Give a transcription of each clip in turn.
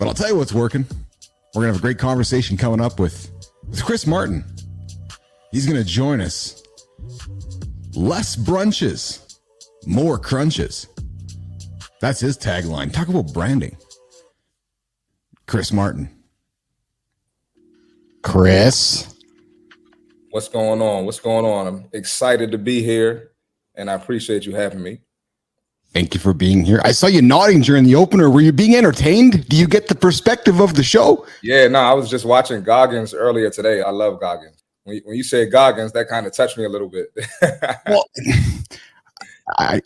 But I'll tell you what's working. We're going to have a great conversation coming up with Chris Martin. He's going to join us. Less brunches, more crunches. That's his tagline. Talk about branding. Chris Martin. Chris. What's going on? What's going on? I'm excited to be here, and I appreciate you having me. Thank you for being here. I saw you nodding during the opener. Were you being entertained? Do you get the perspective of the show? Yeah, no, I was just watching Goggins earlier today. I love Goggins. When you said Goggins, that kind of touched me a little bit. Well, I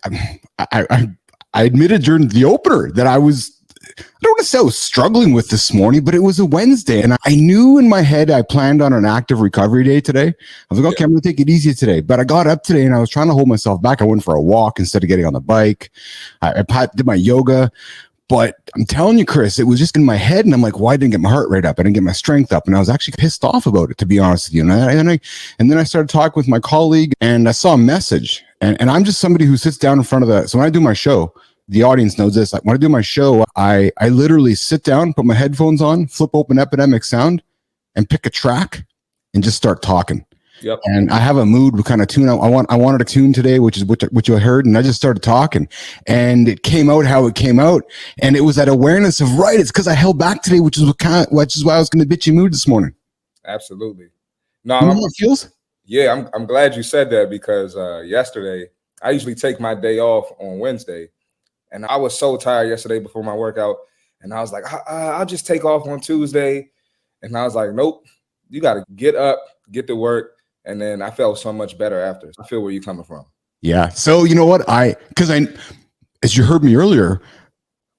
admitted during the opener that I don't want to say I was struggling with this morning, but it was a Wednesday. And I knew in my head, I planned on an active recovery day today. I was like, okay, I'm going to take it easy today. But I got up today and I was trying to hold myself back. I went for a walk instead of getting on the bike. I did my yoga. But I'm telling you, Chris, it was just in my head. And I'm like, why didn't I get my heart rate up? I didn't get my strength up. And I was actually pissed off about it, to be honest with you. And then I started talking with my colleague and I saw a message. And I'm just somebody who sits down in front of so when I do my show, the audience knows this. Like when I do my show, I literally sit down, put my headphones on, flip open Epidemic Sound, and pick a track and just start talking. Yep. And I have a mood with kind of tune. I wanted a tune today, which is what you heard, and I just started talking, and it came out how it came out, and it was that awareness of right. It's because I held back today, which is why I was going to bitchy mood this morning. Absolutely. No, you know how it feels. Yeah, I'm glad you said that because yesterday I usually take my day off on Wednesday. And I was so tired yesterday before my workout. And I was like, I'll just take off on Tuesday. And I was like, nope, you got to get up, get to work. And then I felt so much better after. I feel where you're coming from. Yeah. So you know what? As you heard me earlier,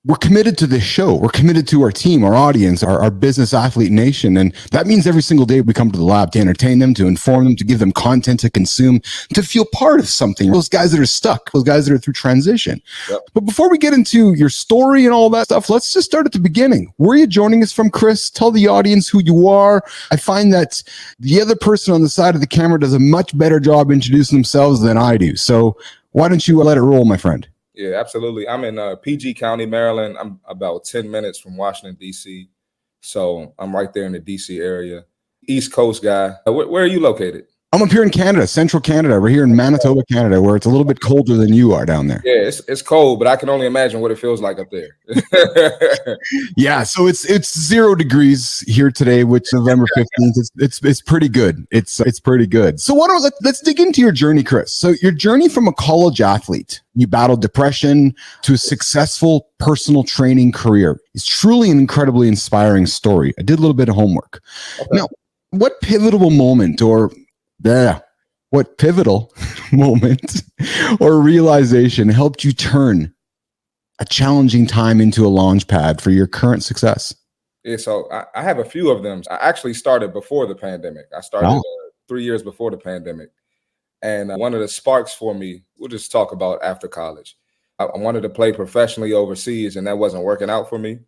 we're committed to this show. We're committed to our team, our audience, our business athlete nation. And that means every single day we come to the lab to entertain them, to inform them, to give them content to consume, to feel part of something. Those guys that are stuck, those guys that are through transition. Yep. But before we get into your story and all that stuff, let's just start at the beginning. Where are you joining us from, Chris? Tell the audience who you are. I find that the other person on the side of the camera does a much better job introducing themselves than I do. So why don't you let it roll, my friend? Yeah, absolutely. I'm in PG County, Maryland. I'm about 10 minutes from Washington, D.C. So I'm right there in the D.C. area. East Coast guy. Where are you located? I'm up here in Canada, central Canada. We're here in Manitoba, Canada, where it's a little bit colder than you are down there. Yeah, it's cold, but I can only imagine what it feels like up there. Yeah, so it's 0 degrees here today, which November 15th. It's pretty good. It's pretty good. So let's dig into your journey, Chris. So your journey from a college athlete, you battled depression to a successful personal training career. It's truly an incredibly inspiring story. I did a little bit of homework. Okay. Now, what pivotal moment or realization helped you turn a challenging time into a launch pad for your current success? Yeah, so I have a few of them. I actually started before the pandemic. I started 3 years before the pandemic. And one of the sparks for me, we'll just talk about after college. I wanted to play professionally overseas, and that wasn't working out for me.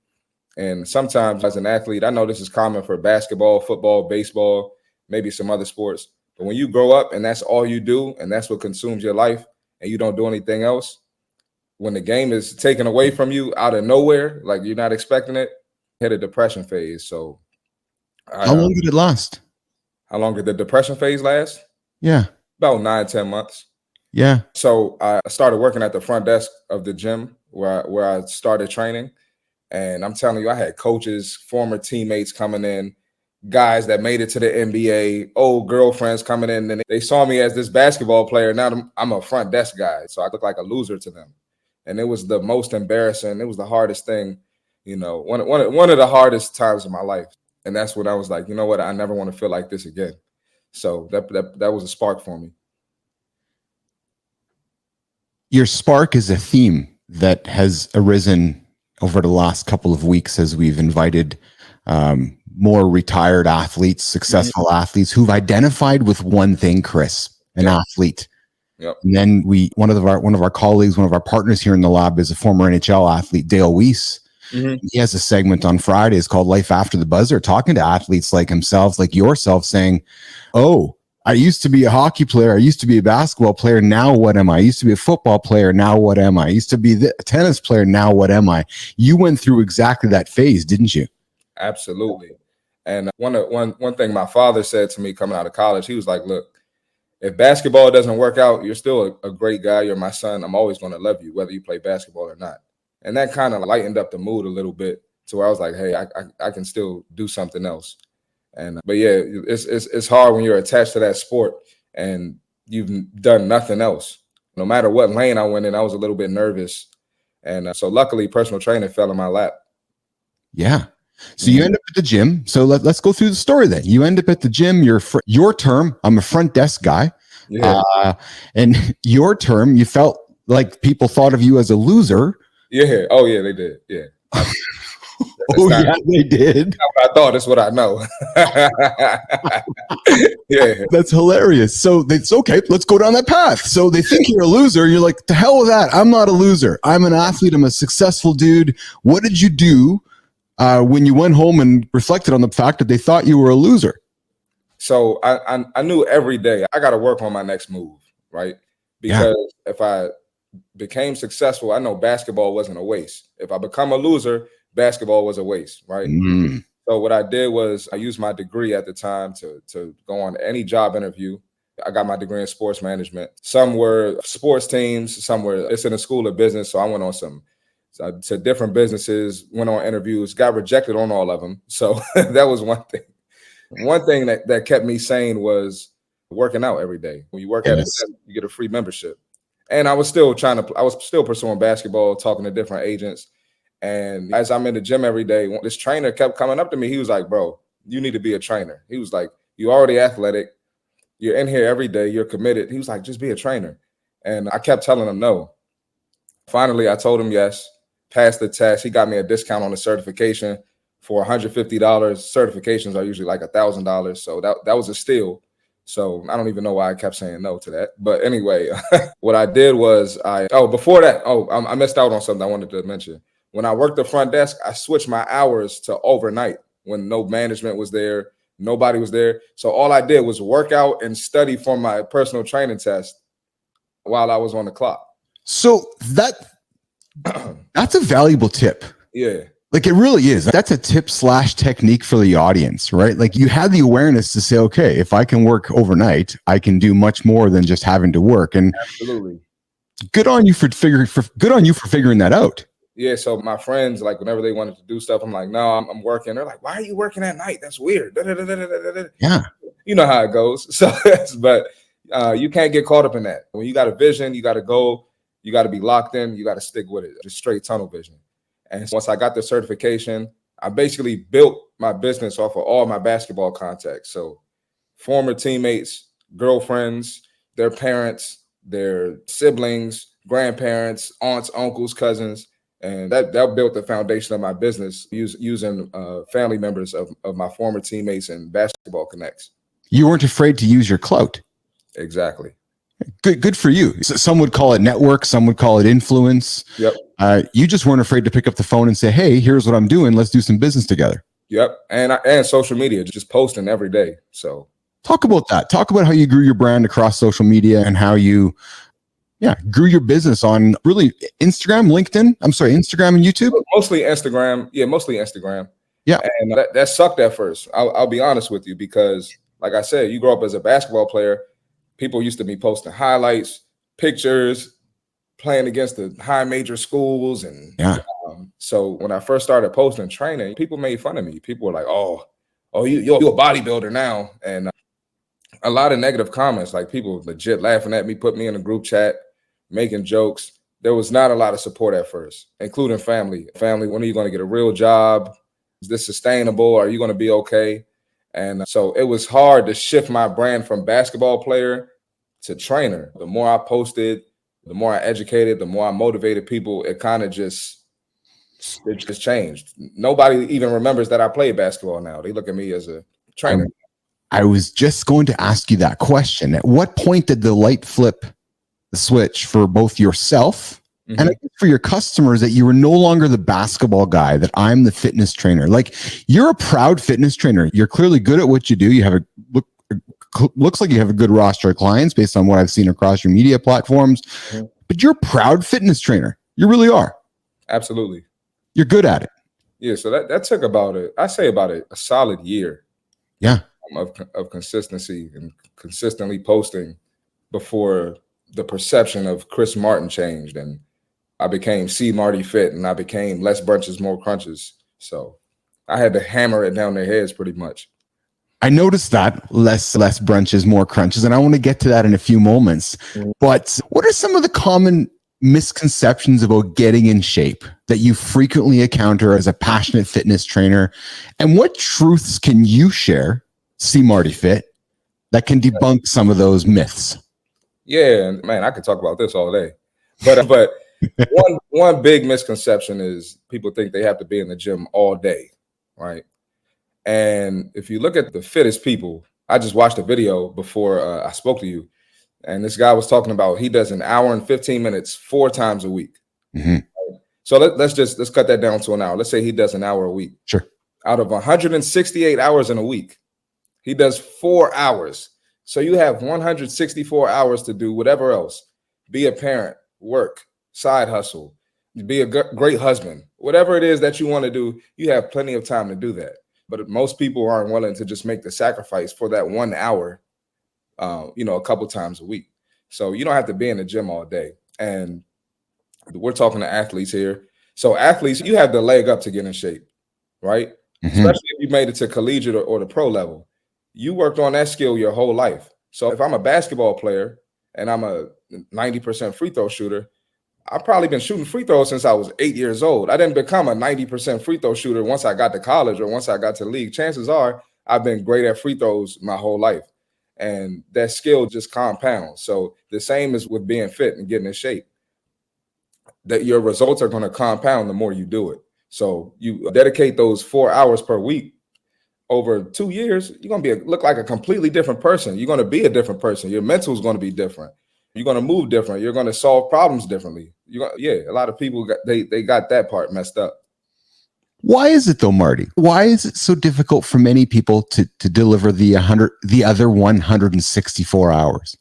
And sometimes as an athlete, I know this is common for basketball, football, baseball, maybe some other sports. But when you grow up and that's all you do and that's what consumes your life and you don't do anything else, when the game is taken away from you out of nowhere, like you're not expecting it, I hit a depression phase. So how long did it last? How long did the depression phase last? Yeah. About 9-10 months. Yeah. So I started working at the front desk of the gym where I started training. And I'm telling you, I had coaches, former teammates coming in, guys that made it to the NBA, old girlfriends coming in, and they saw me as this basketball player. Now I'm a front desk guy, so I look like a loser to them. And it was the most embarrassing. It was the hardest thing, one of the hardest times of my life. And that's when I was like, you know what? I never want to feel like this again. So that was a spark for me. Your spark is a theme that has arisen over the last couple of weeks as we've invited more retired athletes, successful athletes who've identified with one thing, Chris, an athlete. Yep. And then one of our colleagues, one of our partners here in the lab is a former NHL athlete, Dale Weiss. Mm-hmm. He has a segment on Fridays called Life After the Buzzer, talking to athletes like himself, like yourself, saying, oh, I used to be a hockey player. I used to be a basketball player. Now what am I? I used to be a football player. Now what am I? I used to be a tennis player. Now what am I? You went through exactly that phase, didn't you? Absolutely. And one thing my father said to me coming out of college, he was like, look, if basketball doesn't work out, you're still a great guy. You're my son. I'm always going to love you, whether you play basketball or not. And that kind of lightened up the mood a little bit to where I was like, hey, I can still do something else. And but yeah, it's hard when you're attached to that sport and you've done nothing else. No matter what lane I went in, I was a little bit nervous. And so luckily, personal training fell in my lap. Yeah. So you end up at the gym. So let's go through the story then. You end up at the gym. Your term, I'm a front desk guy. Yeah. And your term, you felt like people thought of you as a loser. Yeah. Oh, yeah, they did. Yeah. Yeah, they did. I thought it's what I know. Yeah. That's hilarious. So it's okay. Let's go down that path. So they think you're a loser. You're like, to hell with that. I'm not a loser. I'm an athlete. I'm a successful dude. What did you do when you went home and reflected on the fact that they thought you were a loser? So I knew every day I got to work on my next move, right? Because if I became successful, I know basketball wasn't a waste. If I become a loser, basketball was a waste, right? So what I did was I used my degree at the time to go on any job interview. I got my degree in sports management. Some were sports teams, some were it's in a school of business. So I went on to different businesses, went on interviews, got rejected on all of them. So that was one thing. One thing that kept me sane was working out every day. When you work at it, you get a free membership. And I was still pursuing basketball, talking to different agents. And as I'm in the gym every day, this trainer kept coming up to me. He was like, bro, you need to be a trainer. He was like, you're already athletic. You're in here every day. You're committed. He was like, just be a trainer. And I kept telling him no. Finally, I told him yes, passed the test. He got me a discount on the certification for $150. Certifications are usually like $1,000. So that was a steal. So I don't even know why I kept saying no to that. But anyway, what I did was before that, I missed out on something I wanted to mention. When I worked the front desk, I switched my hours to overnight when no management was there, nobody was there. So all I did was work out and study for my personal training test while I was on the clock. So that's a valuable tip. Yeah. Like it really is. That's a tip / technique for the audience, right? Like you had the awareness to say, okay, if I can work overnight, I can do much more than just having to work. And absolutely, good on you for figuring that out. Yeah. So my friends, like whenever they wanted to do stuff, I'm like, no, I'm working. They're like, why are you working at night? That's weird. Yeah. You know how it goes. So, but you can't get caught up in that. When you got a vision, you got to go. You got to be locked in. You got to stick with it. Just straight tunnel vision. And once I got the certification, I basically built my business off of all my basketball contacts. So former teammates, girlfriends, their parents, their siblings, grandparents, aunts, uncles, cousins. And that built the foundation of my business using family members of my former teammates and basketball connects. You weren't afraid to use your clout. Exactly. Good for you. Some would call it network. Some would call it influence. Yep. You just weren't afraid to pick up the phone and say, hey, here's what I'm doing. Let's do some business together. Yep. And social media, just posting every day. So talk about that. Talk about how you grew your brand across social media and how you grew your business on really Instagram and YouTube. Mostly Instagram. Yeah, mostly Instagram. Yeah. And that sucked at first. I'll be honest with you, because like I said, you grow up as a basketball player. People used to be posting highlights, pictures, playing against the high major schools. And so when I first started posting training, people made fun of me. People were like, oh, you're a bodybuilder now. And a lot of negative comments, like people legit laughing at me, put me in a group chat, making jokes. There was not a lot of support at first, including family. Family, when are you going to get a real job? Is this sustainable? Are you going to be okay? And so it was hard to shift my brand from basketball player to trainer. The more I posted, the more I educated, the more I motivated people, it just changed. Nobody even remembers that I played basketball now. They look at me as a trainer. I was just going to ask you that question. At what point did the light flip the switch for both yourself and I guess for your customers, that you were no longer the basketball guy, that I'm the fitness trainer? Like, you're a proud fitness trainer. You're clearly good at what you do. You have a looks like you have a good roster of clients based on what I've seen across your media platforms. Mm-hmm. But you're a proud fitness trainer. You really are. Absolutely. You're good at it. Yeah. So that took about a solid year. Yeah. Of consistency and consistently posting before the perception of Chris Martin changed, and I became C Marty Fit, and I became less brunches, more crunches. So I had to hammer it down their heads pretty much. I noticed that less brunches, more crunches, and I want to get to that in a few moments. Mm-hmm. But what are some of the common misconceptions about getting in shape that you frequently encounter as a passionate fitness trainer? And what truths can you share, C Marty Fit, that can debunk some of those myths? Yeah, man, I could talk about this all day. But one big misconception is people think they have to be in the gym all day, right? And if you look at the fittest people, I just watched a video before I spoke to you, and this guy was talking about he does an hour and 15 minutes 4 times a week. Mm-hmm. Right? So let's cut that down to an hour. Let's say he does an hour a week. Sure. Out of 168 hours in a week, he does 4 hours. So you have 164 hours to do whatever else. Be a parent, work, side hustle, be a great husband. Whatever it is that you want to do, you have plenty of time to do that. But most people aren't willing to just make the sacrifice for that 1 hour, a couple times a week. So you don't have to be in the gym all day. And we're talking to athletes here. So athletes, you have the leg up to get in shape, right? Mm-hmm. Especially if you made it to collegiate or the pro level. You worked on that skill your whole life. So if I'm a basketball player and I'm a 90% free throw shooter, I've probably been shooting free throws since I was 8 years old. I didn't become a 90% free throw shooter once I got to college or once I got to league. Chances are I've been great at free throws my whole life. And that skill just compounds. So the same is with being fit and getting in shape. That your results are going to compound the more you do it. So you dedicate those 4 hours per week. Over 2 years, you're going to look like a completely different person. You're going to be a different person. Your mental is going to be different. You're going to move different. You're going to solve problems differently. A lot of people they got that part messed up. Why is it though, Marty? Why is it so difficult for many people to deliver the other 164 hours?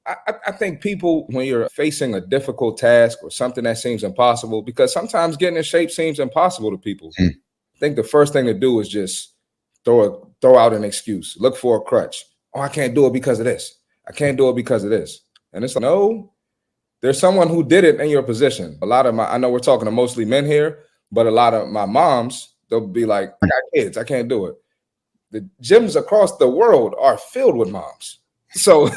I think people, when you're facing a difficult task or something that seems impossible, because sometimes getting in shape seems impossible to people. I think the first thing to do is just throw out an excuse, look for a crutch. Oh, I can't do it because of this. I can't do it because of this. And it's like, no, there's someone who did it in your position. I know we're talking to mostly men here, but a lot of my moms, they'll be like, I got kids, I can't do it. The gyms across the world are filled with moms. So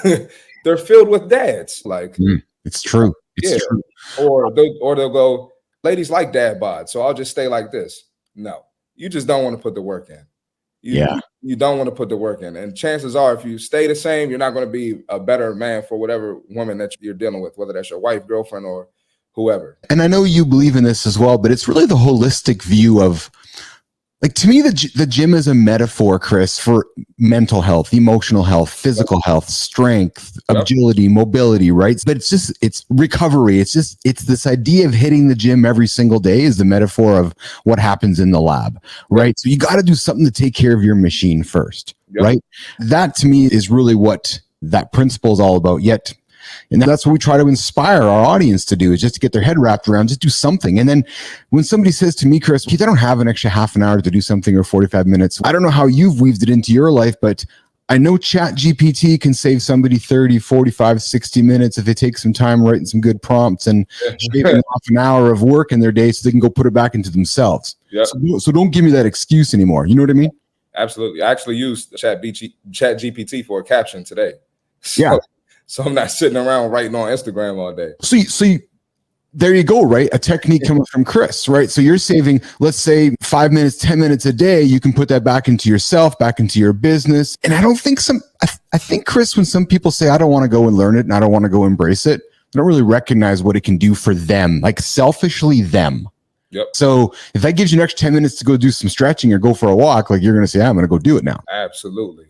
they're filled with dads. Like, it's true. It's true. Or they'll go, ladies like dad bod, so I'll just stay like this. No, you just don't want to put the work in. You don't want to put the work in. And chances are, if you stay the same, you're not going to be a better man for whatever woman that you're dealing with, whether that's your wife, girlfriend, or whoever. And I know you believe in this as well, but it's really the holistic view of, like, to me, the gym is a metaphor, Chris, for mental health, emotional health, physical health, strength, agility, mobility, right? But it's recovery. It's this idea of hitting the gym every single day is the metaphor of what happens in the lab, right? So you got to do something to take care of your machine first, right? That to me is really what that principle is all about. And that's what we try to inspire our audience to do, is just to get their head wrapped around, just do something. And then when somebody says to me, Chris, I don't have an extra half an hour to do something or 45 minutes. I don't know how you've weaved it into your life, but I know Chat GPT can save somebody 30, 45, 60 minutes if they take some time writing some good prompts and shaving off an hour of work in their day so they can go put it back into themselves. So don't give me that excuse anymore. You know what I mean? Absolutely. I actually used Chat GPT for a caption today. So I'm not sitting around writing on Instagram all day. So there you go, right? A technique coming from Chris, right? So you're saving, let's say 5 minutes, 10 minutes a day. You can put that back into yourself, back into your business. And I don't think I think, Chris, when some people say, I don't want to go and learn it and I don't want to go embrace it, they don't really recognize what it can do for them, like selfishly them. So if that gives you an extra 10 minutes to go do some stretching or go for a walk, like, you're going to say, I'm going to go do it now. Absolutely.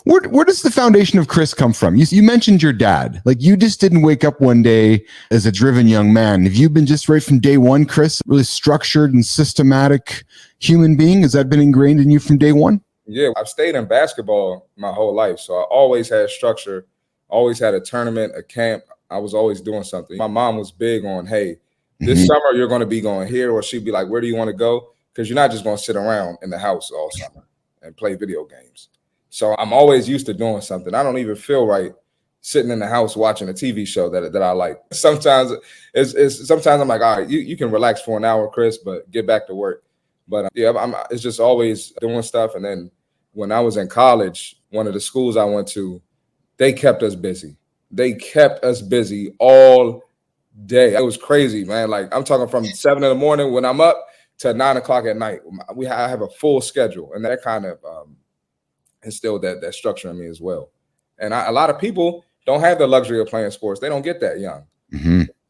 Where does the foundation of Chris come from? You mentioned your dad. Like, you just didn't wake up one day as a driven young man. Have you been just right from day one, Chris, really structured and systematic human being? Has that been ingrained in you from day one? Yeah, I've stayed in basketball my whole life. So I always had structure, always had a tournament, a camp. I was always doing something. My mom was big on, hey, this summer you're going to be going here, or she'd be like, where do you want to go? Because you're not just going to sit around in the house all summer and play video games. So I'm always used to doing something. I don't even feel right sitting in the house watching a TV show that I like. Sometimes sometimes I'm like, all right, you can relax for an hour, Chris, but get back to work. But yeah, it's just always doing stuff. And then when I was in college, one of the schools I went to, they kept us busy. They kept us busy all day. It was crazy, man. Like I'm talking from 7 in the morning when I'm up to 9 o'clock at night. I have a full schedule, and that kind of instilled that structure in me as well. And a lot of people don't have the luxury of playing sports. They don't get that young.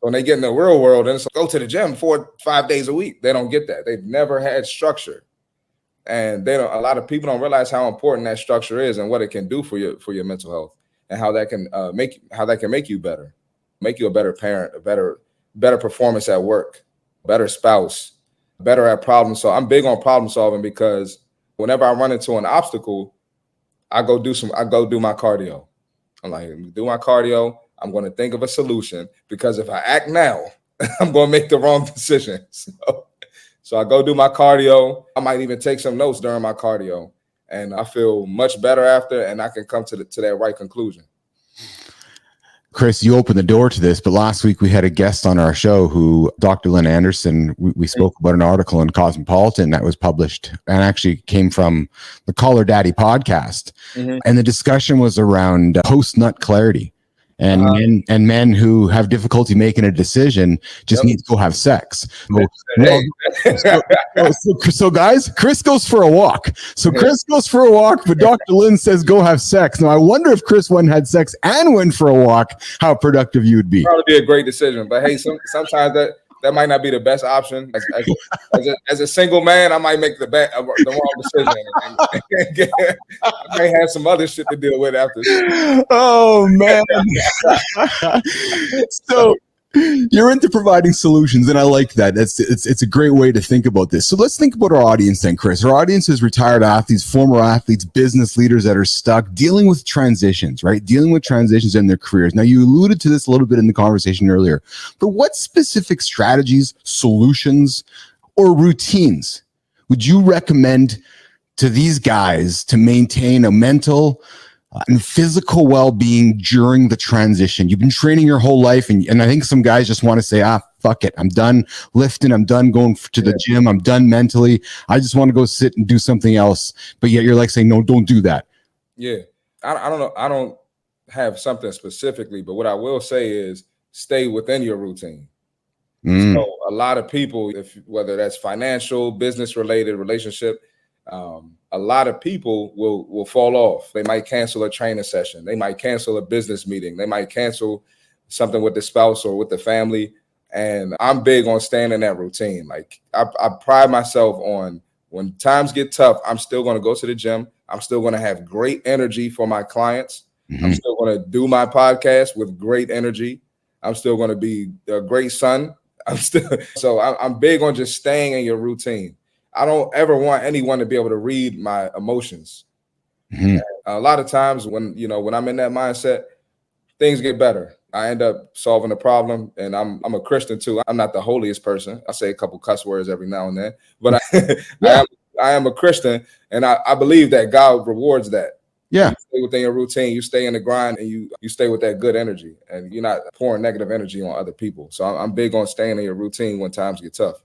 When they get in the real world and go to the gym 4-5 days a week, they don't get that. They've never had structure. And they don't. A lot of people don't realize how important that structure is and what it can do for your mental health, and how that can make you better, make you a better parent, a better performance at work, better spouse, better at problem solving. I'm big on problem solving because whenever I run into an obstacle, I go do my cardio. I'm like, do my cardio. I'm going to think of a solution, because if I act now, I'm going to make the wrong decision. So I go do my cardio. I might even take some notes during my cardio, and I feel much better after, and I can come to that right conclusion. Chris, you opened the door to this, but last week we had a guest on our show who, Dr. Lynn Anderson, we spoke about an article in Cosmopolitan that was published and actually came from the Call Her Daddy podcast. And the discussion was around post-nut clarity. And men who have difficulty making a decision just need to go have sex. So guys, Chris goes for a walk. So Chris goes for a walk, but Dr. Lynn says go have sex. Now I wonder if Chris went and had sex and went for a walk, how productive you would be. Probably be a great decision, but hey, sometimes that might not be the best option. As a single man, I might make the wrong decision. I may have some other shit to deal with after. Oh man! So you're into providing solutions, and I like that. It's a great way to think about this. So let's think about our audience then, Chris. Our audience is retired athletes, former athletes, business leaders that are stuck dealing with transitions, right? Dealing with transitions in their careers. Now, you alluded to this a little bit in the conversation earlier, but what specific strategies, solutions, or routines would you recommend to these guys to maintain a mental and physical well-being during the transition? You've been training your whole life, and I think some guys just want to say, fuck it, I'm done lifting, I'm done going to the gym, I'm done mentally, I just want to go sit and do something else. But yet you're like saying, no, don't do that. Yeah, I don't know, I don't have something specifically, but what I will say is stay within your routine. So a lot of people, whether that's financial, business related, relationship, a lot of people will fall off. They might cancel a training session. They might cancel a business meeting. They might cancel something with the spouse or with the family. And I'm big on staying in that routine. Like I pride myself on, when times get tough, I'm still going to go to the gym. I'm still going to have great energy for my clients. I'm still going to do my podcast with great energy. I'm still going to be a great son. I'm big on just staying in your routine. I don't ever want anyone to be able to read my emotions. A lot of times when I'm in that mindset, things get better. I end up solving a problem, and I'm a Christian too. I'm not the holiest person. I say a couple cuss words every now and then, but I am a Christian, and I believe that God rewards that. Yeah. You stay within your routine, you stay in the grind, and you stay with that good energy, and you're not pouring negative energy on other people. So I'm big on staying in your routine when times get tough.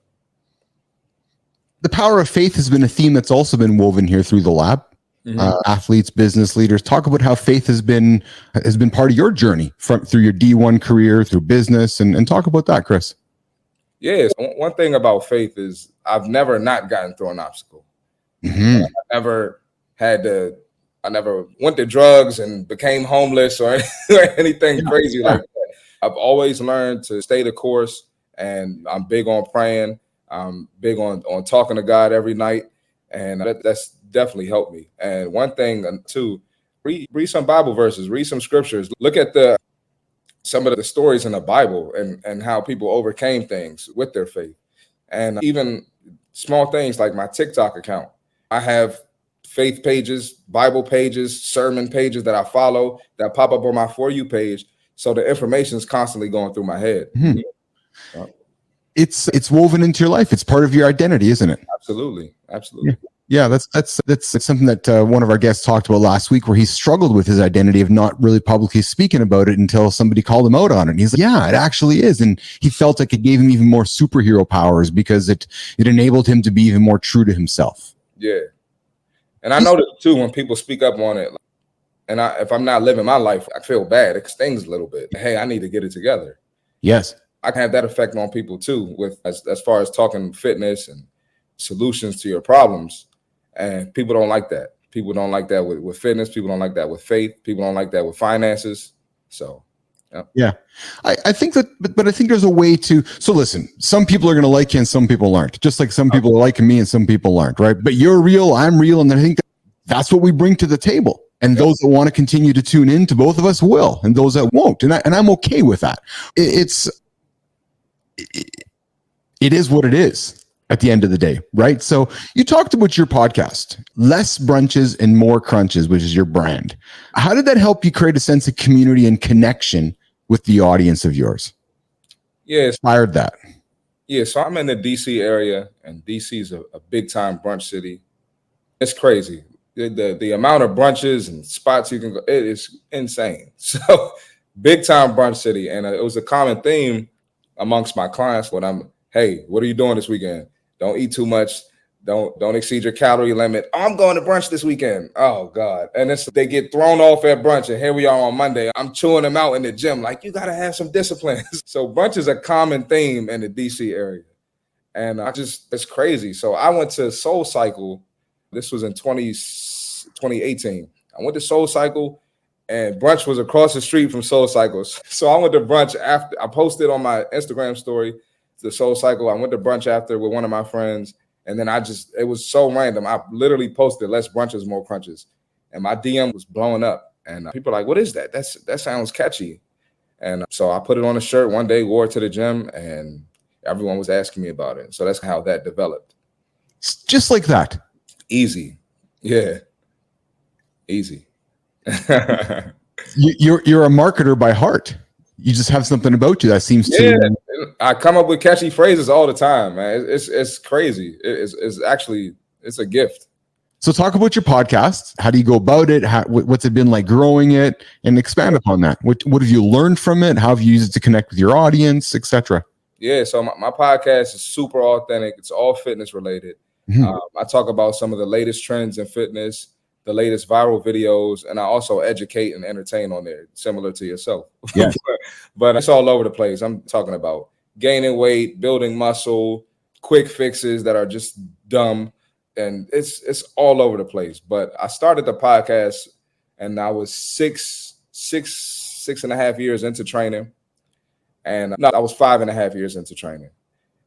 The power of faith has been a theme that's also been woven here through the lab. Athletes, business leaders, talk about how faith has been part of your journey through your D1 career, through business, and talk about that, Chris. Yes. One thing about faith is I've never not gotten through an obstacle. I never went to drugs and became homeless or anything crazy like that. I've always learned to stay the course, and I'm big on praying. I'm big on talking to God every night, and that's definitely helped me. And one thing too, read some Bible verses, read some scriptures, look at some of the stories in the Bible and how people overcame things with their faith. And even small things like my TikTok account. I have faith pages, Bible pages, sermon pages that I follow that pop up on my For You page. So the information is constantly going through my head. It's woven into your life. It's part of your identity, isn't it? Absolutely. Absolutely. Yeah, that's something that one of our guests talked about last week, where he struggled with his identity of not really publicly speaking about it until somebody called him out on it. And he's like, yeah, it actually is. And he felt like it gave him even more superhero powers because it enabled him to be even more true to himself. Yeah. And I noticed too, when people speak up on it, and if I'm not living my life, I feel bad. It stings a little bit. Hey, I need to get it together. Yes. I can have that effect on people too, with as far as talking fitness and solutions to your problems. And people don't like that. People don't like that with fitness. People don't like that with faith. People don't like that with finances. So, yeah, I think that, but I think there's a way to. So listen, some people are going to like you and some people aren't. Just like some people are liking me and some people aren't, right? But you're real, I'm real, and I think that's what we bring to the table. And those that want to continue to tune in to both of us will, and those that won't, and I'm okay with that. It is what it is. At the end of the day, right? So you talked about your podcast, Less Brunches and More Crunches, which is your brand. How did that help you create a sense of community and connection with the audience of yours? Yeah, inspired that. Yeah, so I'm in the DC area, and DC is a big time brunch city. It's crazy. The amount of brunches and spots you can go, it is insane. So big time brunch city. And it was a common theme amongst my clients when hey, what are you doing this weekend? Don't eat too much. Don't exceed your calorie limit. Oh, I'm going to brunch this weekend. Oh God. And they get thrown off at brunch. And here we are on Monday. I'm chewing them out in the gym. Like, you got to have some discipline. So brunch is a common theme in the DC area. And it's crazy. So I went to Soul Cycle. This was in 2018. I went to Soul Cycle, and brunch was across the street from Soul Cycle. So I went to brunch after. I posted on my Instagram story the Soul Cycle. I went to brunch after with one of my friends, and then it was so random. I literally posted Less Brunches, More Crunches, and my DM was blowing up. And people are like, what is that? That sounds catchy. And so I put it on a shirt one day, wore it to the gym, and everyone was asking me about it. So that's how that developed. Just like that. Easy. Yeah. Easy. You're a marketer by heart. You just have something about you that seems to. I come up with catchy phrases all the time, man. It's crazy. It's a gift. So talk about your podcast. How do you go about it? What's it been like growing it, and expand upon that? What have you learned from it? How have you used it to connect with your audience, etc.? Yeah. So my podcast is super authentic. It's all fitness related. Mm-hmm. I talk about some of the latest trends in fitness, the latest viral videos, and I also educate and entertain on there, similar to yourself. Yeah. But it's all over the place. I'm talking about gaining weight, building muscle, quick fixes that are just dumb, and it's all over the place. But I started the podcast, and I was six and a half years into training, and I was 5.5 years into training,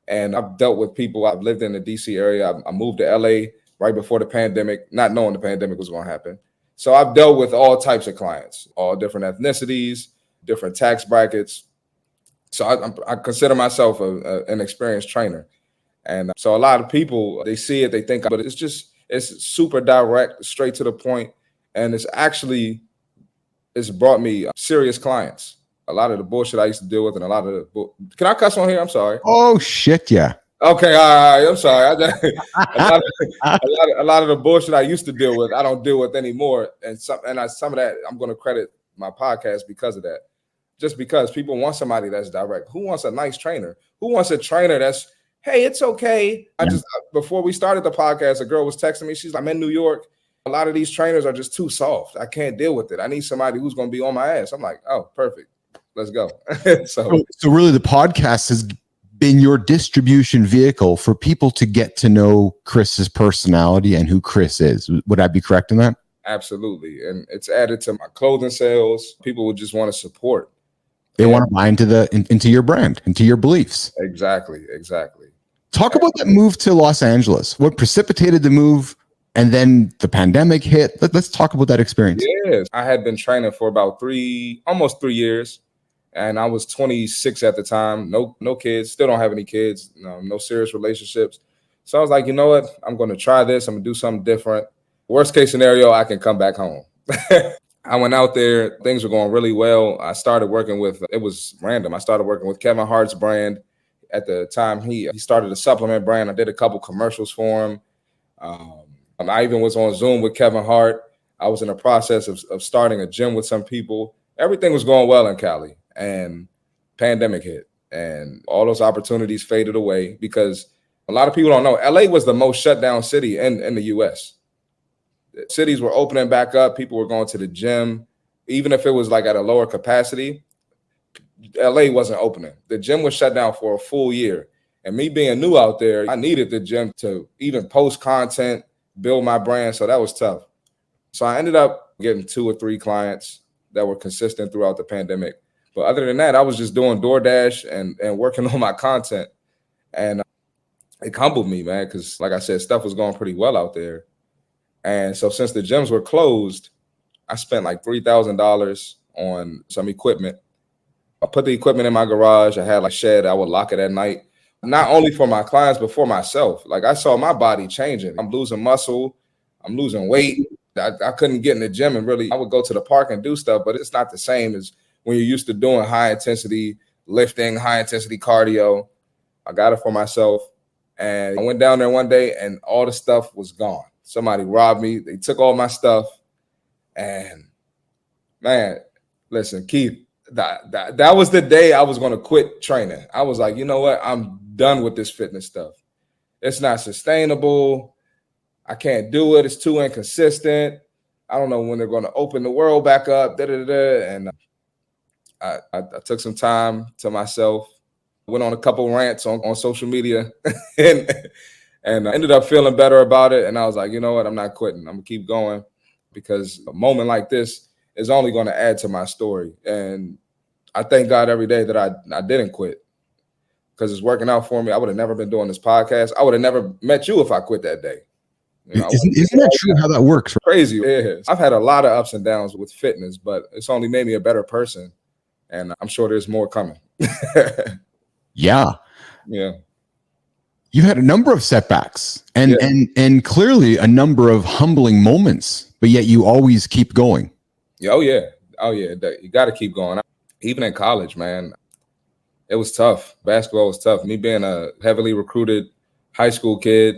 and I've dealt with people. I've lived in the DC area. I moved to LA right before the pandemic, not knowing the pandemic was going to happen. So I've dealt with all types of clients, all different ethnicities, different tax brackets. So I consider myself an experienced trainer. And so a lot of people, they see it, they think, but it's super direct, straight to the point. And it's brought me serious clients. A lot of the bullshit I used to deal with, and a lot of the can I cuss on here? I'm sorry. Oh shit, yeah. Okay, all right. I'm sorry. A lot of the bullshit I used to deal with, I don't deal with anymore. And some of that, I'm going to credit my podcast because of that. Just because people want somebody that's direct. Who wants a nice trainer? Who wants a trainer that's, hey, it's okay. Before we started the podcast, a girl was texting me. She's like, I'm in New York. A lot of these trainers are just too soft. I can't deal with it. I need somebody who's going to be on my ass. I'm like, oh, perfect. Let's go. So really the podcast has been your distribution vehicle for people to get to know Chris's personality and who Chris is. Would I be correct in that? Absolutely. And it's added to my clothing sales. People would just want to support. They want to buy into your brand, into your beliefs. Exactly. Talk about that move to Los Angeles. What precipitated the move? And then the pandemic hit. Let's talk about that experience. Yes. I had been training for about almost 3 years. And I was 26 at the time. No kids. Still don't have any kids. No serious relationships. So I was like, you know what? I'm going to try this. I'm going to do something different. Worst case scenario, I can come back home. I went out there, things were going really well. I started working with, it was random. I started working with Kevin Hart's brand. At the time, he started a supplement brand. I did a couple commercials for him. I even was on Zoom with Kevin Hart. I was in the process of starting a gym with some people. Everything was going well in Cali, and pandemic hit, and all those opportunities faded away because a lot of people don't know LA was the most shut down city in the US. Cities were opening back up. People were going to the gym, even if it was like at a lower capacity. LA wasn't opening. The gym was shut down for a full year. And me being new out there, I needed the gym to even post content, build my brand. So that was tough. So I ended up getting 2 or 3 clients that were consistent throughout the pandemic. But other than that, I was just doing DoorDash and working on my content. And it humbled me, man, because like I said, stuff was going pretty well out there. And so since the gyms were closed, I spent like $3,000 on some equipment. I put the equipment in my garage. I had like a shed. I would lock it at night, not only for my clients, but for myself. Like I saw my body changing. I'm losing muscle. I'm losing weight. I couldn't get in the gym and really, I would go to the park and do stuff, but it's not the same as when you're used to doing high intensity lifting, high intensity cardio. I got it for myself. And I went down there one day and all the stuff was gone. Somebody robbed me. They took all my stuff. And man, listen, Keith, that was the day I was going to quit training. I was like, you know what? I'm done with this fitness stuff. It's not sustainable. I can't do it. It's too inconsistent. I don't know when they're going to open the world back up. And I took some time to myself, went on a couple rants on social media and I ended up feeling better about it. And I was like, you know what? I'm not quitting. I'm going to keep going because a moment like this is only going to add to my story. And I thank God every day that I didn't quit because it's working out for me. I would have never been doing this podcast. I would have never met you if I quit that day. You know, isn't that true how that works? Crazy. It is. I've had a lot of ups and downs with fitness, but it's only made me a better person. And I'm sure there's more coming. Yeah. Yeah. You had a number of setbacks and clearly a number of humbling moments, but yet you always keep going. Oh, yeah. You got to keep going. Even in college, man, it was tough. Basketball was tough. Me being a heavily recruited high school kid,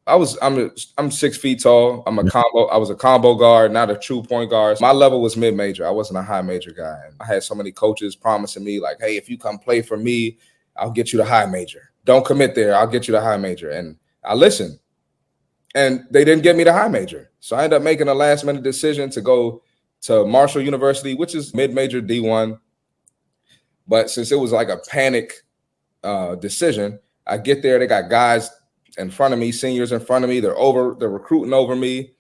I'm 6 feet tall. I was a combo guard, not a true point guard. My level was mid-major. I wasn't a high major guy. And I had so many coaches promising me like, hey, if you come play for me, I'll get you the high major. Don't commit there. I'll get you the high major. And I listened. And they didn't get me the high major. So I ended up making a last minute decision to go to Marshall University, which is mid-major D1. But since it was like a panic decision, I get there. They got guys in front of me, seniors in front of me. They're recruiting over me.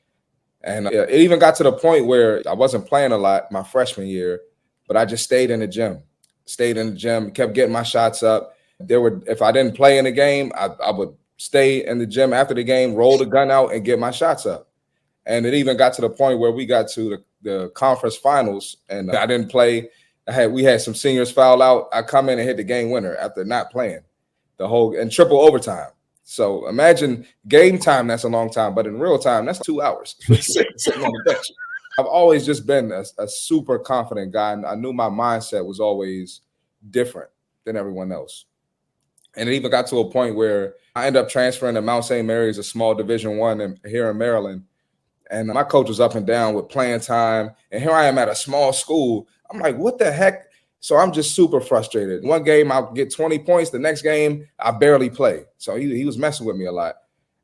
And it even got to the point where I wasn't playing a lot my freshman year, but I just stayed in the gym, kept getting my shots up. If I didn't play in the game, I would stay in the gym after the game, roll the gun out and get my shots up. And it even got to the point where we got to the conference finals and I didn't play. We had some seniors foul out. I come in and hit the game winner after not playing and triple overtime. So imagine game time, that's a long time, but in real time, that's 2 hours sitting on the bench. I've always just been a super confident guy. And I knew my mindset was always different than everyone else. And it even got to a point where I ended up transferring to Mount St. Mary's, a small Division I here in Maryland. And my coach was up and down with playing time. And here I am at a small school. I'm like, what the heck? So I'm just super frustrated. One game, I'll get 20 points. The next game, I barely play. So he was messing with me a lot.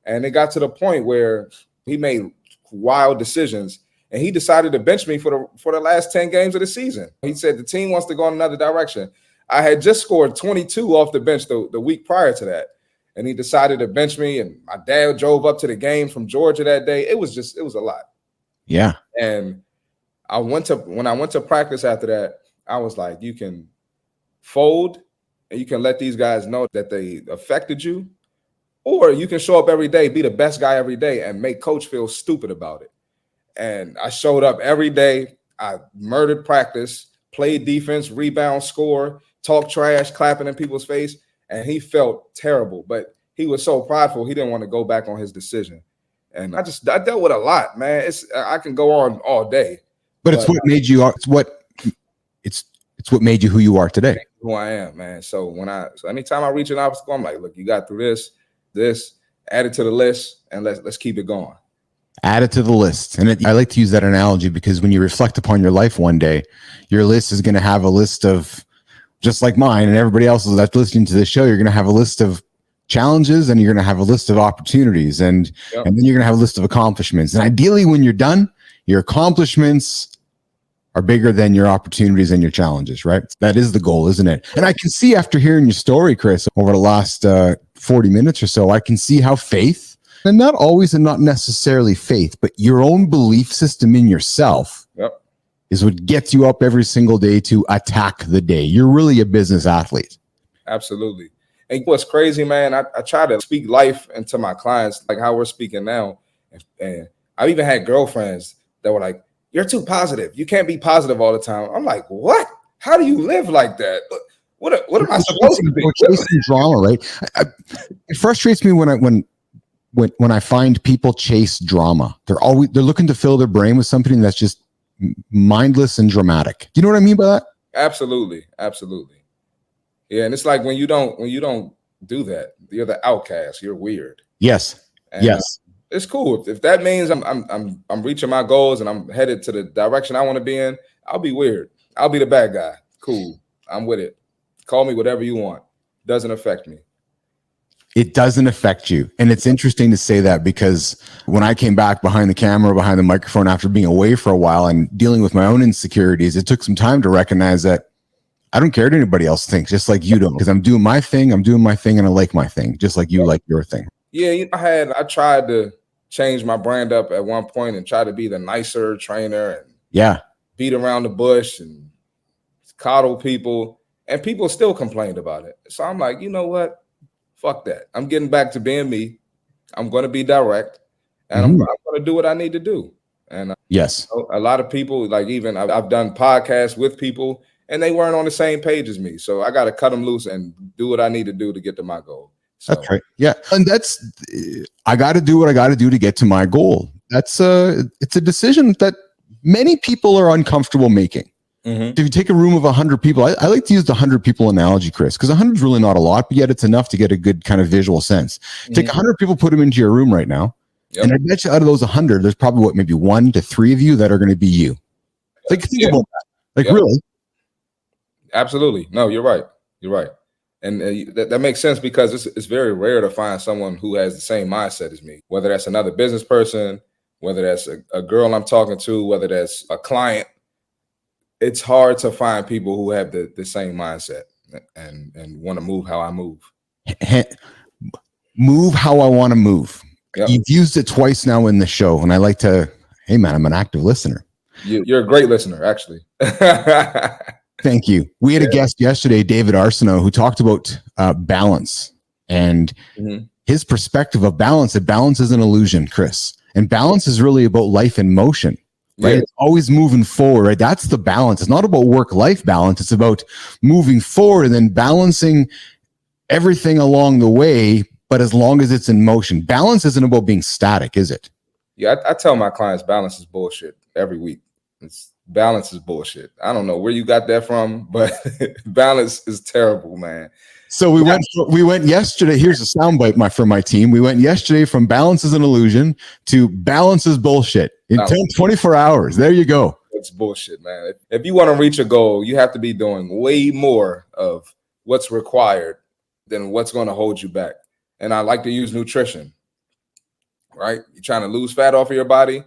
And it got to the point where he made wild decisions. And he decided to bench me for the last 10 games of the season. He said the team wants to go in another direction. I had just scored 22 off the bench the week prior to that. And he decided to bench me. And my dad drove up to the game from Georgia that day. It was a lot. Yeah. And when I went to practice after that, I was like, you can fold and you can let these guys know that they affected you, or you can show up every day, be the best guy every day and make coach feel stupid about it. And I showed up every day. I murdered practice, played defense, rebound, score, talk trash, clapping in people's face. And he felt terrible, but he was so prideful. He didn't want to go back on his decision. And I dealt with a lot, man. I can go on all day. But it's what made you, it's what made you who you are today. Who I am, man. So anytime I reach an obstacle, I'm like, look, you got through this, add it to the list, and let's keep it going. Add it to the list. And I like to use that analogy because when you reflect upon your life one day, your list is going to have a list of, just like mine and everybody else that's listening to this show, you're going to have a list of challenges and you're going to have a list of opportunities and then you're going to have a list of accomplishments. And ideally, when you're done, your accomplishments are bigger than your opportunities and your challenges, right? That is the goal, isn't it? And I can see after hearing your story, Chris, over the last 40 minutes or so, I can see how faith, and not always and not necessarily faith, but your own belief system in yourself is what gets you up every single day to attack the day. You're really a business athlete. Absolutely. And what's crazy, man, I try to speak life into my clients, like how we're speaking now. And I've even had girlfriends that were like, you're too positive. You can't be positive all the time. I'm like, what? How do you live like that? What am I supposed to be? We're chasing drama, right? It frustrates me when I find people chase drama. They're looking to fill their brain with something that's just mindless and dramatic. Do you know what I mean by that? Absolutely. Yeah, and it's like when you don't do that, you're the outcast. You're weird. Yes. And, yes. It's cool. If that means I'm reaching my goals and I'm headed to the direction I want to be in, I'll be weird. I'll be the bad guy. Cool. I'm with it. Call me whatever you want. Doesn't affect me. It doesn't affect you. And it's interesting to say that because when I came back behind the camera, behind the microphone after being away for a while and dealing with my own insecurities, it took some time to recognize that I don't care what anybody else thinks, just like you don't, because I'm doing my thing, and I like my thing, just like you like your thing. Yeah, I tried to change my brand up at one point and try to be the nicer trainer and beat around the bush and coddle people, and people still complained about it. So I'm like, you know what? Fuck that. I'm getting back to being me. I'm going to be direct, and I'm going to do what I need to do. And yes, a lot of people, like even I've done podcasts with people, and they weren't on the same page as me. So I got to cut them loose and do what I need to do to get to my goal. So. That's right. Yeah. And I got to do what I got to do to get to my goal. It's a decision that many people are uncomfortable making. If you take a room of 100 people, I like to use the 100 people analogy, Chris, because 100 is really not a lot, but yet it's enough to get a good kind of visual sense. Take 100 people, put them into your room right now. And I bet you out of those 100, there's probably maybe 1 to 3 of you that are going to be you. Like, think about that. Like, really? Absolutely. No, you're right. And that makes sense because it's very rare to find someone who has the same mindset as me, whether that's another business person, whether that's a girl I'm talking to, whether that's a client. It's hard to find people who have the same mindset and want to move how I move. Move how I want to move. You've used it twice now in the show, and I like to, hey man, I'm an active listener. You're a great listener, actually. Thank you. We had a guest yesterday, David Arsenault, who talked about balance and his perspective of balance. That balance is an illusion, Chris. And balance is really about life in motion, right? It's always moving forward, right? That's the balance. It's not about work-life balance. It's about moving forward and then balancing everything along the way, but as long as it's in motion. Balance isn't about being static, is it? Yeah, I tell my clients balance is bullshit every week. Balance is bullshit. I don't know where you got that from, but balance is terrible, man. So we went yesterday. Here's a soundbite from my team. We went yesterday from balance is an illusion to balance is bullshit in 24 hours. There you go. It's bullshit, man. If you want to reach a goal, you have to be doing way more of what's required than what's going to hold you back. And I like to use nutrition, right? You're trying to lose fat off of your body.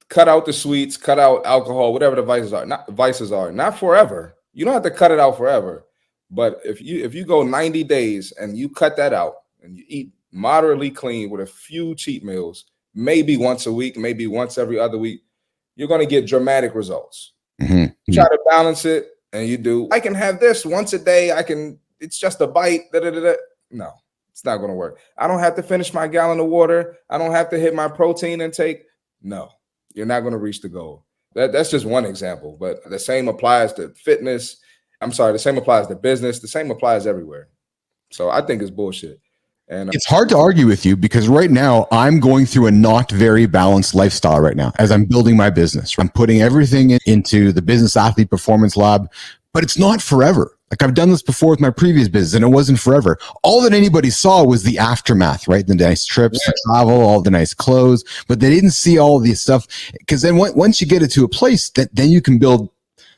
Cut out the sweets, cut out alcohol, whatever the vices are. Not forever. You don't have to cut it out forever. But if you go 90 days and you cut that out and you eat moderately clean with a few cheat meals, maybe once a week, maybe once every other week, you're going to get dramatic results. Try to balance it, and you do. I can have this once a day. It's just a bite. No, it's not going to work. I don't have to finish my gallon of water. I don't have to hit my protein intake. No, you're not going to reach the goal. That's just one example, but the same applies to fitness. The same applies to business. The same applies everywhere. So I think it's bullshit. And it's hard to argue with you because right now I'm going through a not very balanced lifestyle right now as I'm building my business. I'm putting everything into the Business Athlete Performance Lab, but it's not forever. Like I've done this before with my previous business and it wasn't forever. All that anybody saw was the aftermath, right? The nice trips, the travel, all the nice clothes, but they didn't see all this stuff. Because then once you get it to a place, then you can build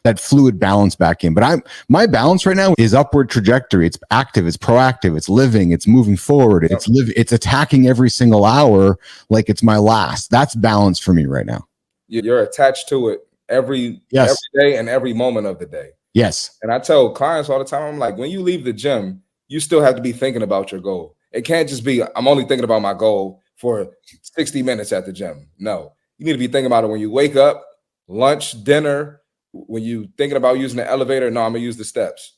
that fluid balance back in. But my balance right now is upward trajectory. It's active, it's proactive, it's living, it's moving forward, it's attacking every single hour like it's my last. That's balance for me right now. You're attached to it every day and every moment of the day. Yes. And I tell clients all the time, I'm like, when you leave the gym, you still have to be thinking about your goal. It can't just be, I'm only thinking about my goal for 60 minutes at the gym. No, you need to be thinking about it when you wake up, lunch, dinner, when you thinking about using the elevator. No, I'm gonna use the steps.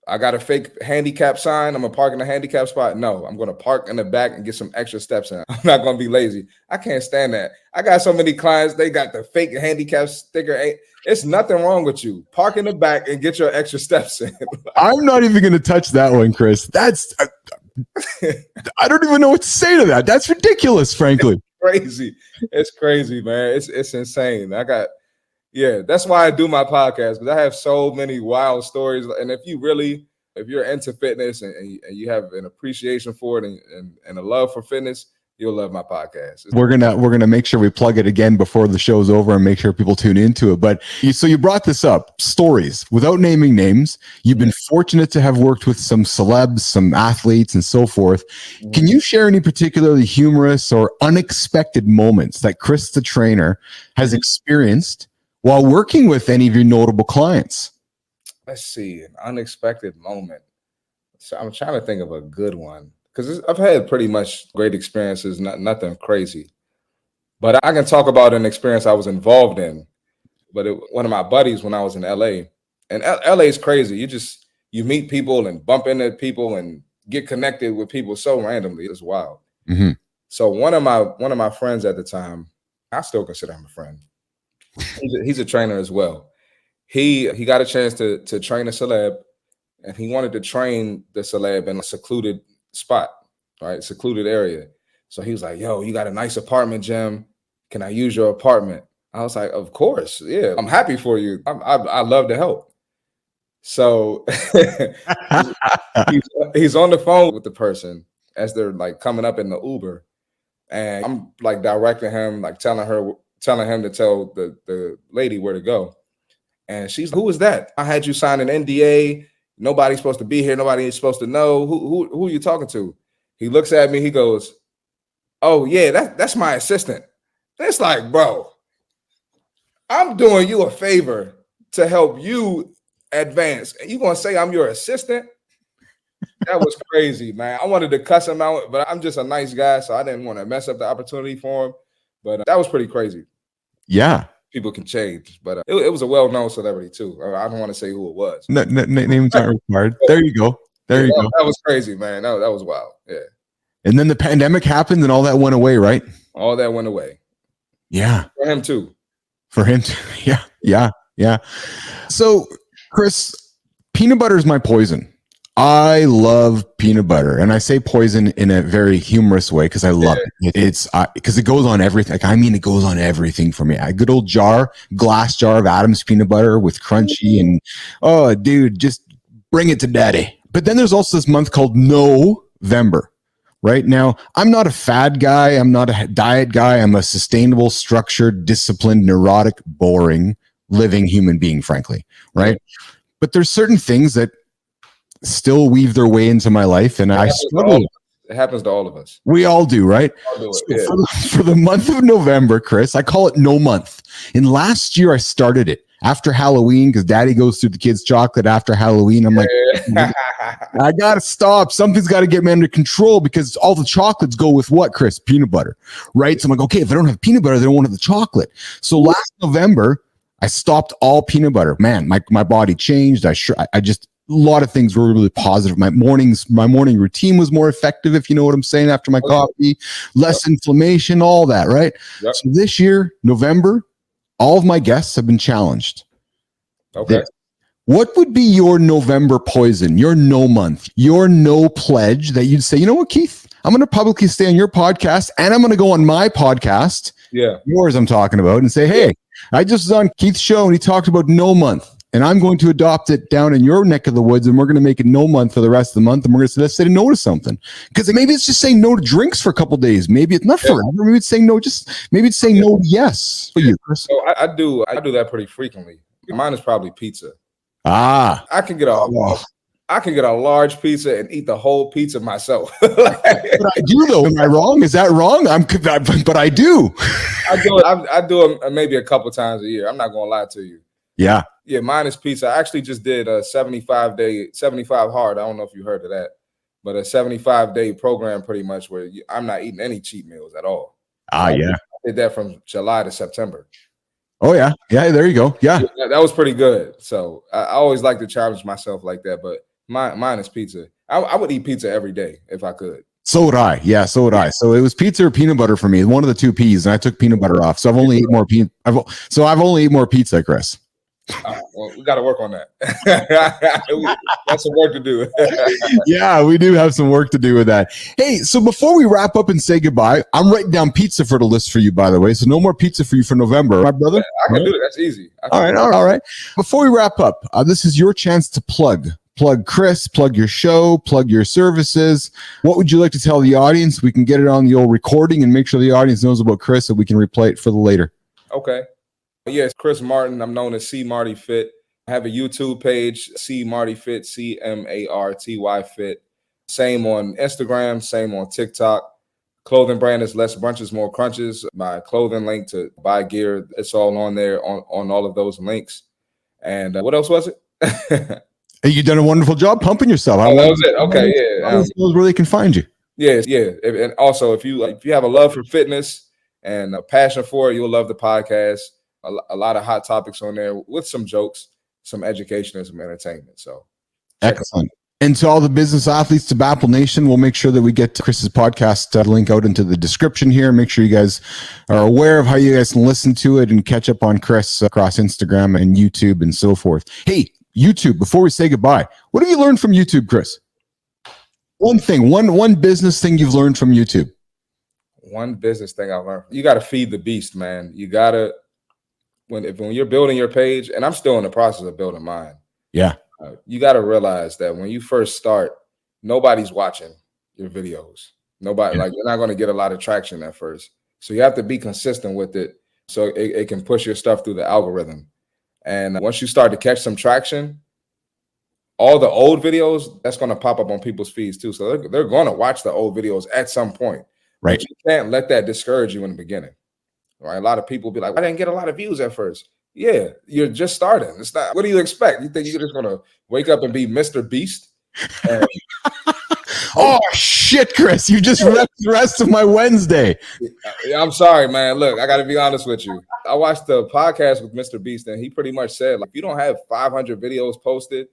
I got a fake handicap sign. I'm gonna park in a handicap spot. No, I'm gonna park in the back and get some extra steps in. I'm not gonna be lazy. I can't stand that. I got so many clients, they got the fake handicap sticker. It's nothing wrong with you. Park in the back and get your extra steps in. I'm not even gonna touch that one, Chris. That's I don't even know what to say to that. That's ridiculous, frankly. It's crazy. It's crazy, man. It's insane. That's why I do my podcast, because I have so many wild stories. And if you're into fitness and you have an appreciation for it and a love for fitness, you'll love my podcast. We're gonna make sure we plug it again before the show's over and make sure people tune into it. But so you brought this up, stories, without naming names. You've been fortunate to have worked with some celebs, some athletes, and so forth. Can you share any particularly humorous or unexpected moments that Chris the trainer has experienced while working with any of your notable clients? Let's see, an unexpected moment. So I'm trying to think of a good one, because I've had pretty much great experiences, nothing crazy. But I can talk about an experience I was involved in. But one of my buddies when I was in LA, and LA is crazy. You meet people and bump into people and get connected with people so randomly. It's wild. Mm-hmm. So one of my friends at the time, I still consider him a friend. He's a trainer as well. He got a chance to train a celeb, and he wanted to train the celeb in a secluded spot, right? Secluded area. So he was like, yo, you got a nice apartment, Jim. Can I use your apartment? I was like, of course. Yeah, I'm happy for you. I love to help. So he's on the phone with the person as they're like coming up in the Uber. And I'm like directing him, like telling him to tell the lady where to go. And she's, who is that? I had you sign an NDA. Nobody's supposed to be here. Nobody is supposed to know. Who are you talking to? He looks at me. He goes, oh, yeah, that's my assistant. It's like, bro, I'm doing you a favor to help you advance. And you going to say I'm your assistant? That was crazy, man. I wanted to cuss him out, but I'm just a nice guy, so I didn't want to mess up the opportunity for him. But that was pretty crazy. Yeah. People can change, but it was a well-known celebrity too. I don't want to say who it was. No, names aren't required. There you go. You go. That was crazy, man. That was wild. Yeah. And then the pandemic happened and all that went away, right? All that went away. Yeah. For him too. Yeah. So, Chris, peanut butter is my poison. I love peanut butter, and I say poison in a very humorous way because I love it. It's because it goes on everything. Like, I mean, it goes on everything for me. A good old glass jar of Adam's peanut butter with crunchy, and oh, dude, just bring it to daddy. But then there's also this month called November. Right now, I'm not a fad guy. I'm not a diet guy. I'm a sustainable, structured, disciplined, neurotic, boring, living human being, frankly. Right. But there's certain things that still weave their way into my life, and I struggle. It happens to all of us. We all do, right? For the month of November, Chris, I call it no month. And last year I started it after Halloween because daddy goes through the kids' chocolate after Halloween. I'm like, I gotta stop. Something's got to get me under control because all the chocolates go with what, Chris? Peanut butter, right? So I'm like, okay, if I don't have peanut butter, they don't want the chocolate. So last November, I stopped all peanut butter. Man, my body changed. I just, a lot of things were really positive. My morning routine was more effective, if you know what I'm saying, after my coffee, less inflammation, all that, right? Yep. So this year, November, all of my guests have been challenged. Okay. What would be your November poison, your no month, your no pledge that you'd say, you know what, Keith, I'm going to publicly stay on your podcast and I'm going to go on my podcast, yours I'm talking about, and say, hey, I just was on Keith's show and he talked about no month. And I'm going to adopt it down in your neck of the woods, and we're going to make it no month for the rest of the month. And we're going to say, let's say no to something. Because maybe it's just saying no to drinks for a couple of days. Maybe it's not forever. Maybe it's saying no, maybe it's saying no to yes for you, Chris. So I do that pretty frequently. Mine is probably pizza. I can get a large pizza and eat the whole pizza myself. But I do, though. Am I wrong? Is that wrong? But I do. I do it maybe a couple times a year. I'm not going to lie to you. Yeah. Yeah, mine is pizza. I actually just did a 75 hard. I don't know if you heard of that, but a 75-day program pretty much where I'm not eating any cheat meals at all. I did that from July to September. Oh, yeah. Yeah, there you go. Yeah. That was pretty good. So I always like to challenge myself like that, but mine is pizza. I would eat pizza every day if I could. So would I. Yeah, so would I. So it was pizza or peanut butter for me. One of the two P's, and I took peanut butter off. So I've only ate more pizza, Chris. Well, we got to work on that. That's some work to do. Yeah, we do have some work to do with that. Hey, so before we wrap up and say goodbye, I'm writing down pizza for the list for you, by the way. So no more pizza for you for November, my brother. I can do it. That's easy. All right. Before we wrap up, this is your chance to plug Chris, plug your show, plug your services. What would you like to tell the audience? We can get it on the old recording and make sure the audience knows about Chris so we can replay it for the later. Okay. Yes, Chris Martin. I'm known as C Marty Fit. I have a YouTube page, C Marty Fit, CMARTY Fit. Same on Instagram, same on TikTok. Clothing brand is Less Brunches, More Crunches. My clothing link to buy gear, it's all on there on all of those links. And what else was it? Hey, you've done a wonderful job pumping yourself. That was it. Okay, yeah. Where they can find you. Yeah. And also, if you have a love for fitness and a passion for it, you'll love the podcast. A lot of hot topics on there with some jokes, some education, and some entertainment. So excellent. And to all the business athletes, to Bapple Nation, we'll make sure that we get Chris's podcast link out into the description here. Make sure you guys are aware of how you guys can listen to it and catch up on Chris across Instagram and YouTube and so forth. Hey, YouTube, before we say goodbye, what have you learned from YouTube, Chris? One thing, one business thing you've learned from YouTube. One business thing I've learned. You got to feed the beast, man. You got to. When you're building your page, and I'm still in the process of building mine. Yeah. You got to realize that when you first start, nobody's watching your videos. Nobody, you're not going to get a lot of traction at first. So you have to be consistent with it so it can push your stuff through the algorithm. And once you start to catch some traction, all the old videos, that's going to pop up on people's feeds too. So they're going to watch the old videos at some point. Right. But you can't let that discourage you in the beginning. Right? A lot of people be like, I didn't get a lot of views at first. Yeah, you're just starting. It's not. What do you expect? You think you're just gonna wake up and be Mr. Beast? Oh shit, Chris! You just wrecked the rest of my Wednesday. I'm sorry, man. Look, I got to be honest with you. I watched the podcast with Mr. Beast, and he pretty much said, like, if you don't have 500 videos posted,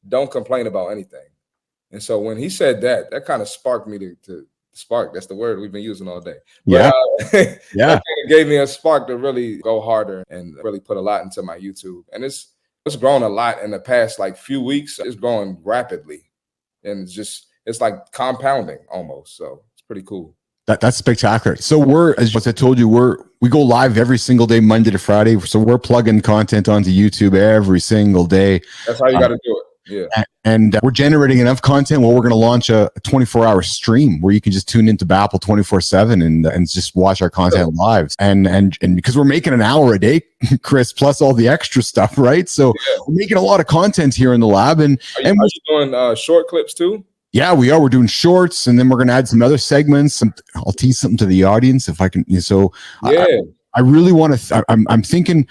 don't complain about anything. And so when he said that, that kind of sparked me to spark. That's the word we've been using all day. But, yeah. It gave me a spark to really go harder and really put a lot into my YouTube. And it's grown a lot in the past few weeks. It's growing rapidly, and it's like compounding almost. So it's pretty cool. That's spectacular. So we're, as I told you, we go live every single day, Monday to Friday. So we're plugging content onto YouTube every single day. That's how you got to do it. Yeah. And we're generating enough content where we're going to launch a 24-hour stream where you can just tune into Bapple 24/7 and just watch our content live. And because we're making an hour a day, Chris, plus all the extra stuff, right? So we're making a lot of content here in the lab. And are you doing short clips too? Yeah, we are. We're doing shorts, and then we're going to add some other segments. I'll tease something to the audience if I can. So I really want to. I'm thinking.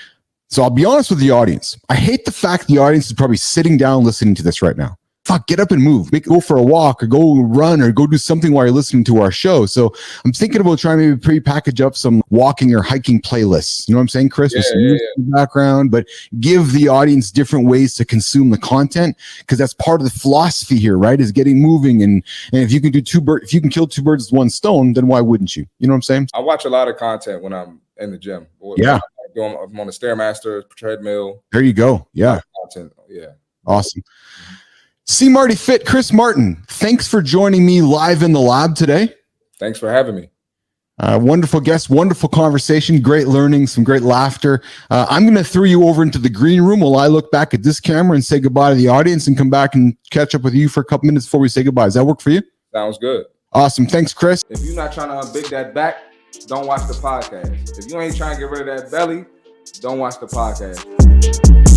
So I'll be honest with the audience. I hate the fact the audience is probably sitting down listening to this right now. Fuck, get up and move. Go for a walk or go run or go do something while you're listening to our show. So I'm thinking about trying to maybe pre-package up some walking or hiking playlists. You know what I'm saying, Chris? With some music in the background, but give the audience different ways to consume the content, because that's part of the philosophy here, right? Is getting moving. And if you can if you can kill two birds with one stone, then why wouldn't you? You know what I'm saying? I watch a lot of content when I'm in the gym. Yeah. I'm on the Stairmaster treadmill. There you go. Yeah. Content. Yeah. Awesome. See Marty Fit, Chris Martin, thanks for joining me live in the lab today. Thanks for having me. Wonderful guest, wonderful conversation, great learning, some great laughter. I'm going to throw you over into the green room while I look back at this camera and say goodbye to the audience and come back and catch up with you for a couple minutes before we say goodbye. Does that work for you? Sounds good. Awesome. Thanks, Chris. If you're not trying to unbig that back, don't watch the podcast. If you ain't trying to get rid of that belly, don't watch the podcast.